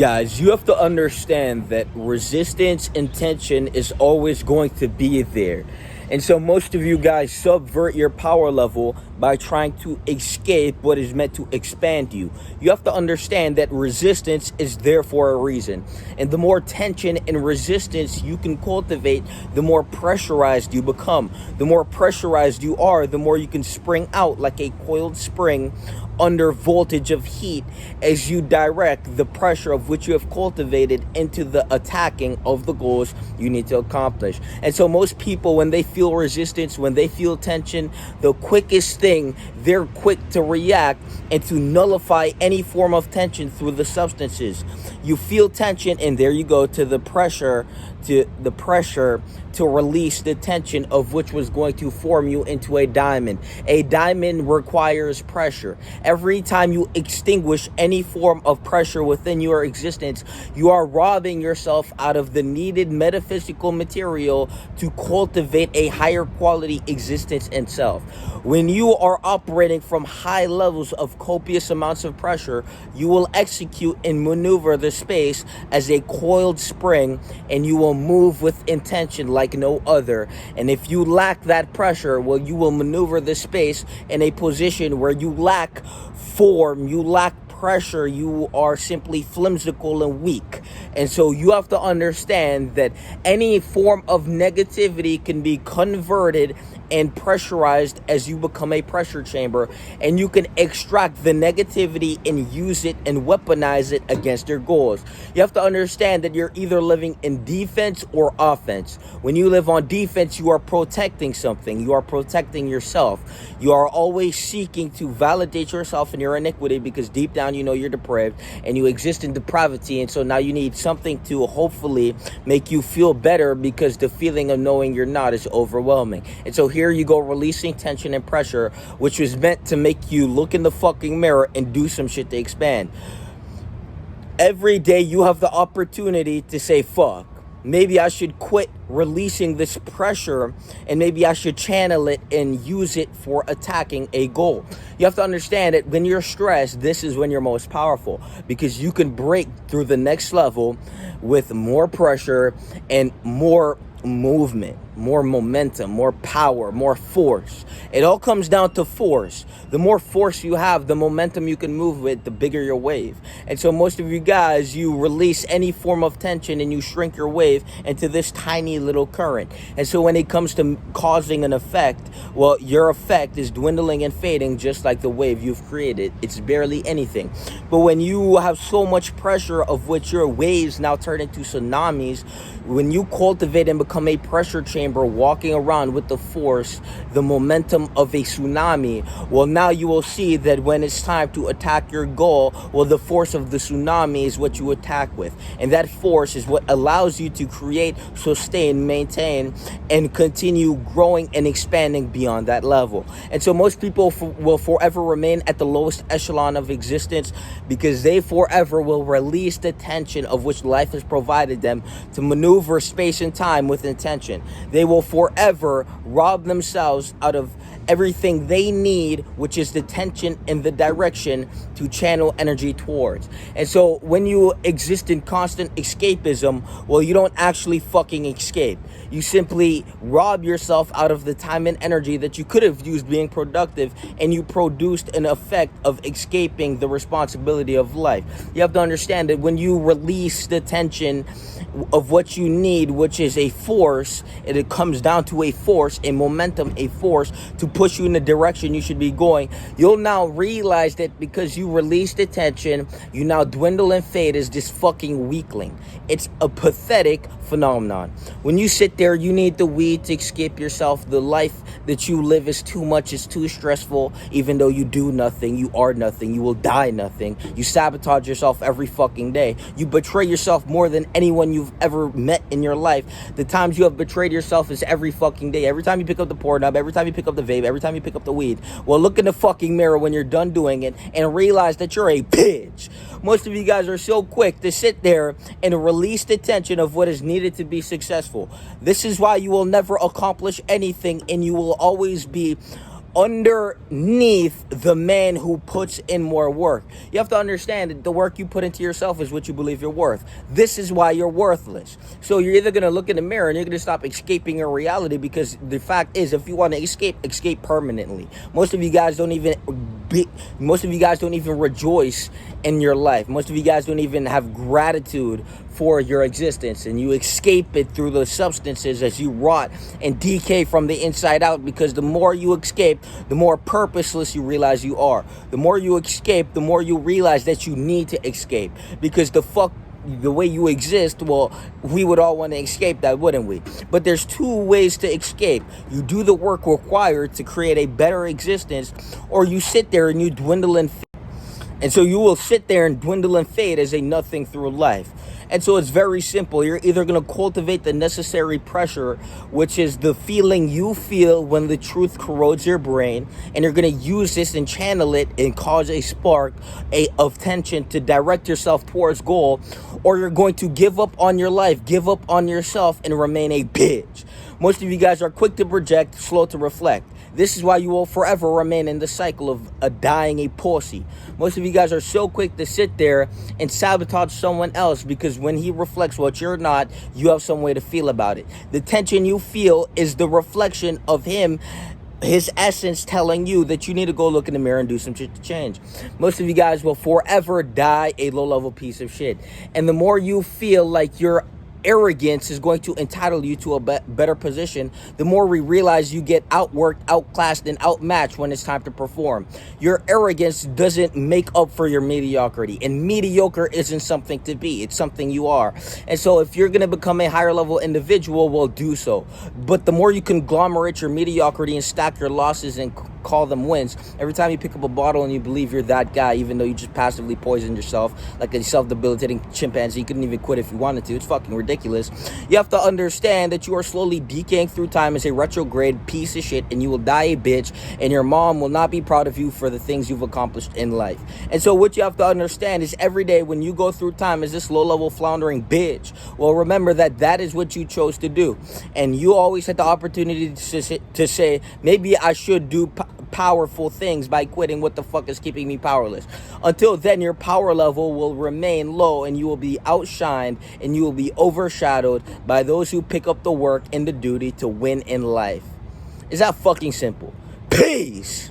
Guys, you have to understand that resistance and tension is always going to be there. And so most of you guys subvert your power level by trying to escape what is meant to expand you. You have to understand that resistance is there for a reason. And the more tension and resistance you can cultivate, the more pressurized you become. The more pressurized you are, the more you can spring out like a coiled spring under voltage of heat as you direct the pressure of which you have cultivated into the attacking of the goals you need to accomplish. And so most people, when they feel resistance, when they feel tension, the quickest thing, they're quick to react and to nullify any form of tension through the substances. You feel tension, and there you go to the pressure to release the tension of which was going to form you into a diamond. A diamond requires pressure. Every time you extinguish any form of pressure within your existence, you are robbing yourself out of the needed metaphysical material to cultivate a higher quality existence and self. When you are operating from high levels of copious amounts of pressure, you will execute and maneuver the space as a coiled spring, and you will move with intention like no other. And if you lack that pressure, well, you will maneuver the space in a position where you lack form, you lack pressure, you are simply flimsical and weak. And so you have to understand that any form of negativity can be converted and pressurized as you become a pressure chamber, and you can extract the negativity and use it and weaponize it against your goals. You have to understand that you're either living in defense or offense. When you live on defense, you are protecting something. You are protecting yourself. You are always seeking to validate yourself in your iniquity, because deep down you know you're depraved and you exist in depravity. And so now you need something to hopefully make you feel better, because the feeling of knowing you're not is overwhelming. And so here you go, releasing tension and pressure, which was meant to make you look in the fucking mirror and do some shit to expand. Every day you have the opportunity to say, fuck, maybe I should quit releasing this pressure, and maybe I should channel it and use it for attacking a goal. You have to understand that when you're stressed, this is when you're most powerful, because you can break through the next level with more pressure and more movement, more momentum, more power, more force. It all comes down to force. The more force you have, the momentum you can move with, the bigger your wave. And so most of you guys, you release any form of tension and you shrink your wave into this tiny little current. And so when it comes to causing an effect, well, your effect is dwindling and fading just like the wave you've created. It's barely anything. But when you have so much pressure of which your waves now turn into tsunamis, when you cultivate and become a pressure chamber walking around with the force, the momentum of a tsunami, well, now you will see that when it's time to attack your goal, well, the force of the tsunami is what you attack with. And that force is what allows you to create, sustain, maintain, and continue growing and expanding beyond that level. And so most people will forever remain at the lowest echelon of existence, because they forever will release the tension of which life has provided them to maneuver space and time with intention. They will forever rob themselves out of everything they need, which is the tension and the direction to channel energy towards. And so when you exist in constant escapism, well, you don't actually fucking escape. You simply rob yourself out of the time and energy that you could have used being productive, and you produced an effect of escaping the responsibility of life. You have to understand that when you release the tension of what you need, which is a force, and it comes down to a force, a momentum, a force to push you in the direction you should be going, you'll now realize that because you release the tension, you now dwindle and fade as this fucking weakling. It's a pathetic phenomenon. When you sit there, you need the weed to escape yourself. The life that you live is too much, it's too stressful. Even though you do nothing, you are nothing, you will die nothing. You sabotage yourself every fucking day. You betray yourself more than anyone you've ever met in your life. The times you have betrayed yourself is every fucking day. Every time you pick up the Pornhub, every time you pick up the vape, every time you pick up the weed. Well, look in the fucking mirror when you're done doing it and realize that you're a bitch. Most of you guys are so quick to sit there and release the tension of what is needed to be successful. This is why you will never accomplish anything, and you will always be underneath the man who puts in more work. You have to understand that the work you put into yourself is what you believe you're worth. This is why you're worthless. So you're either going to look in the mirror and you're going to stop escaping your reality, because the fact is, if you want to escape permanently. Most of you guys don't even rejoice in your life. Most of you guys don't even have gratitude for your existence, and you escape it through the substances as you rot and decay from the inside out, because the more you escape, the more purposeless you realize you are. The more you escape, the more you realize that you need to escape, because the way you exist, well, we would all want to escape that, wouldn't we? But there's two ways to escape. You do the work required to create a better existence, or you sit there and you dwindle and fade. And so you will sit there and dwindle and fade as a nothing through life. And so it's very simple. You're either going to cultivate the necessary pressure, which is the feeling you feel when the truth corrodes your brain, and you're going to use this and channel it and cause a spark of tension to direct yourself towards goal, or you're going to give up on your life, give up on yourself, and remain a bitch. Most of you guys are quick to project, slow to reflect. This is why you will forever remain in the cycle of dying a pussy. Most of you guys are so quick to sit there and sabotage someone else, because when he reflects what you're not, you have some way to feel about it. The tension you feel is the reflection of him, his essence telling you that you need to go look in the mirror and do some shit to change. Most of you guys will forever die a low-level piece of shit. And the more you feel like your arrogance is going to entitle you to a better position, the more we realize you get outworked, outclassed, and outmatched when it's time to perform. Your arrogance doesn't make up for your mediocrity, and mediocre isn't something to be, it's something you are. And so if you're going to become a higher level individual, well, do so. But the more you conglomerate your mediocrity and stack your losses and call them wins, every time you pick up a bottle and you believe you're that guy, even though you just passively poisoned yourself like a self-debilitating chimpanzee, you couldn't even quit if you wanted to. It's fucking ridiculous. You have to understand that you are slowly decaying through time as a retrograde piece of shit, and you will die a bitch, and your mom will not be proud of you for the things you've accomplished in life. And so what you have to understand is, every day when you go through time as this low-level floundering bitch, well, remember that is what you chose to do. And you always had the opportunity to say, maybe I should do powerful things by quitting what the fuck is keeping me powerless. Until then, your power level will remain low, and you will be outshined, and you will be overshadowed by those who pick up the work and the duty to win in life. Is that fucking simple? Peace!